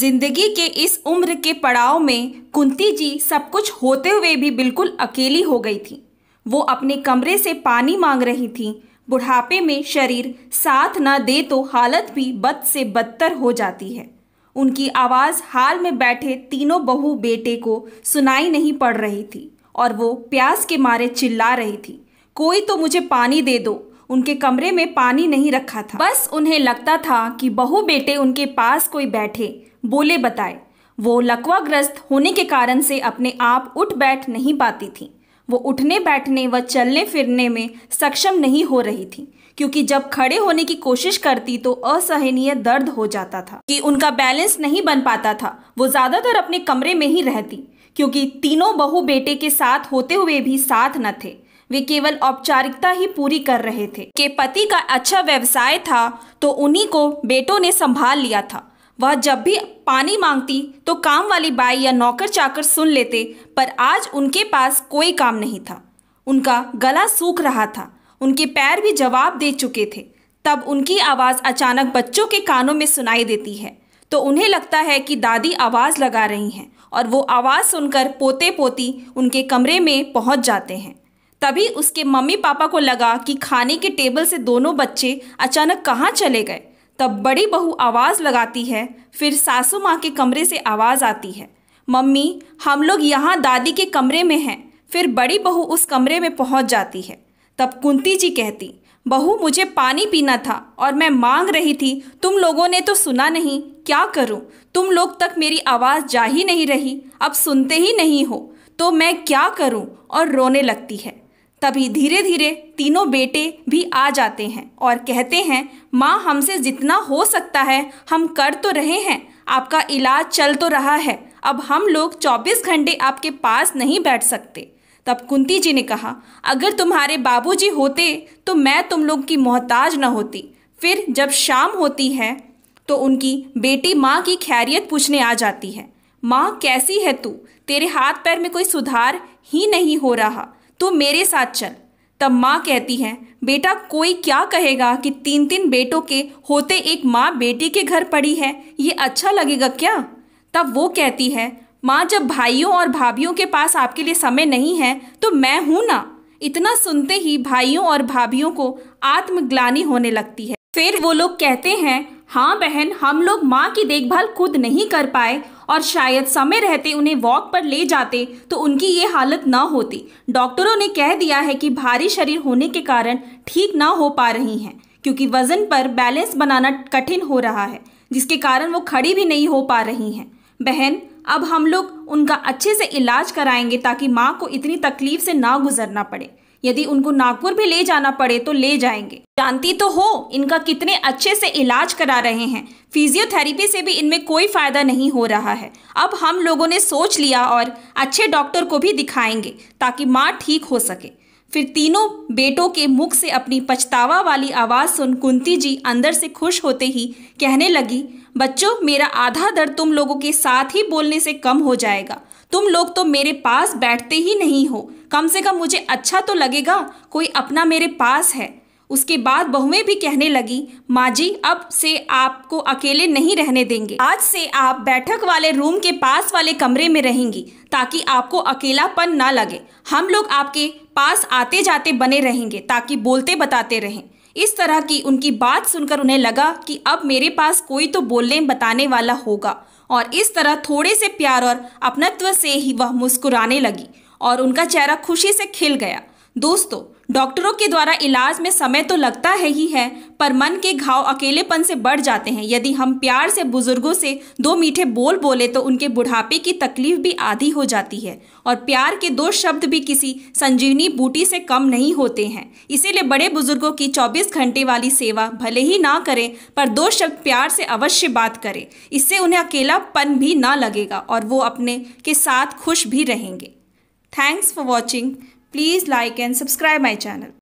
जिंदगी के इस उम्र के पड़ाव में कुंती जी सब कुछ होते हुए भी बिल्कुल अकेली हो गई थी। वो अपने कमरे से पानी मांग रही थी। बुढ़ापे में शरीर साथ न दे तो हालत भी बद से बदतर हो जाती है। उनकी आवाज़ हाल में बैठे तीनों बहू बेटे को सुनाई नहीं पड़ रही थी और वो प्यास के मारे चिल्ला रही थी, कोई तो मुझे पानी दे दो। उनके कमरे में पानी नहीं रखा था। बस उन्हें लगता था कि बहू बेटे उनके पास कोई बैठे, बोले बताए। वो लकवाग्रस्त होने के कारण से अपने आप उठ बैठ नहीं पाती थी। वो उठने बैठने व चलने फिरने में सक्षम नहीं हो रही थी, क्योंकि जब खड़े होने की कोशिश करती तो असहनीय दर्द हो जाता था कि उनका बैलेंस नहीं बन पाता था। वो ज़्यादातर अपने कमरे में ही रहती, क्योंकि तीनों बहू बेटे के साथ होते हुए भी साथ न थे। वे केवल औपचारिकता ही पूरी कर रहे थे कि पति का अच्छा व्यवसाय था तो उन्हीं को बेटों ने संभाल लिया था। वह जब भी पानी मांगती तो काम वाली बाई या नौकर चाकर सुन लेते, पर आज उनके पास कोई काम नहीं था। उनका गला सूख रहा था, उनके पैर भी जवाब दे चुके थे। तब उनकी आवाज़ अचानक बच्चों के कानों में सुनाई देती है तो उन्हें लगता है कि दादी आवाज़ लगा रही हैं, और वो आवाज़ सुनकर पोते पोती उनके कमरे में पहुंच जाते हैं। तभी उसके मम्मी पापा को लगा कि खाने के टेबल से दोनों बच्चे अचानक कहाँ चले गए। तब बड़ी बहू आवाज़ लगाती है, फिर सासू माँ के कमरे से आवाज़ आती है, मम्मी हम लोग यहाँ दादी के कमरे में हैं। फिर बड़ी बहू उस कमरे में पहुँच जाती है। तब कुंती जी कहती, बहू मुझे पानी पीना था और मैं मांग रही थी, तुम लोगों ने तो सुना नहीं, क्या करूं? तुम लोग तक मेरी आवाज़ जा ही नहीं रही, अब सुनते ही नहीं हो तो मैं क्या करूं? और रोने लगती है। तभी धीरे धीरे तीनों बेटे भी आ जाते हैं और कहते हैं, माँ हमसे जितना हो सकता है हम कर तो रहे हैं, आपका इलाज चल तो रहा है, अब हम लोग 24 घंटे आपके पास नहीं बैठ सकते। तब कुंती जी ने कहा, अगर तुम्हारे बाबूजी होते तो मैं तुम लोग की मोहताज न होती। फिर जब शाम होती है तो उनकी बेटी माँ की खैरियत पूछने आ जाती है। माँ कैसी है तू? तेरे हाथ पैर में कोई सुधार ही नहीं हो रहा, तू मेरे साथ चल। तब माँ कहती है, बेटा कोई क्या कहेगा कि 3-3 बेटों के होते एक माँ बेटी के घर पड़ी है, ये अच्छा लगेगा क्या? तब वो कहती है, माँ जब भाइयों और भाभियों के पास आपके लिए समय नहीं है तो मैं हूँ ना। इतना सुनते ही भाइयों और भाभियों को आत्मग्लानि होने लगती है। फिर वो लोग कहते हैं, हाँ बहन हम लोग माँ की देखभाल खुद नहीं कर पाए और शायद समय रहते उन्हें वॉक पर ले जाते तो उनकी ये हालत ना होती। डॉक्टरों ने कह दिया है कि भारी शरीर होने के कारण ठीक ना हो पा रही हैं, क्योंकि वजन पर बैलेंस बनाना कठिन हो रहा है, जिसके कारण वो खड़ी भी नहीं हो पा रही हैं। बहन अब हम लोग उनका अच्छे से इलाज कराएंगे ताकि माँ को इतनी तकलीफ से ना गुजरना पड़े। यदि उनको नागपुर भी ले जाना पड़े तो ले जाएंगे। जानती तो हो इनका कितने अच्छे से इलाज करा रहे हैं, फिजियोथेरेपी से भी इनमें कोई फ़ायदा नहीं हो रहा है। अब हम लोगों ने सोच लिया और अच्छे डॉक्टर को भी दिखाएंगे ताकि माँ ठीक हो सके। फिर तीनों बेटों के मुख से अपनी पछतावा वाली आवाज़ सुन कुंती जी अंदर से खुश होते ही कहने लगी, बच्चों मेरा आधा दर्द तुम लोगों के साथ ही बोलने से कम हो जाएगा। तुम लोग तो मेरे पास बैठते ही नहीं हो, कम से कम मुझे अच्छा तो लगेगा कोई अपना मेरे पास है। उसके बाद बहुएं भी कहने लगी, माँ जी अब से आपको अकेले नहीं रहने देंगे, आज से आप बैठक वाले रूम के पास वाले कमरे में रहेंगी ताकि आपको अकेलापन ना लगे। हम लोग आपके पास आते जाते बने रहेंगे ताकि बोलते बताते रहें। इस तरह की उनकी बात सुनकर उन्हें लगा कि अब मेरे पास कोई तो बोलने बताने वाला होगा, और इस तरह थोड़े से प्यार और अपनत्व से ही वह मुस्कुराने लगी और उनका चेहरा खुशी से खिल गया। दोस्तों डॉक्टरों के द्वारा इलाज में समय तो लगता है ही है, पर मन के घाव अकेलेपन से बढ़ जाते हैं। यदि हम प्यार से बुजुर्गों से 2 मीठे बोल बोले तो उनके बुढ़ापे की तकलीफ भी आधी हो जाती है, और प्यार के 2 शब्द भी किसी संजीवनी बूटी से कम नहीं होते हैं। इसीलिए बड़े बुजुर्गों की 24 घंटे वाली सेवा भले ही ना करें, पर 2 शब्द प्यार से अवश्य बात करें। इससे उन्हें अकेलापन भी ना लगेगा और वो अपने के साथ खुश भी रहेंगे। Thanks for watching. Please like and subscribe my channel.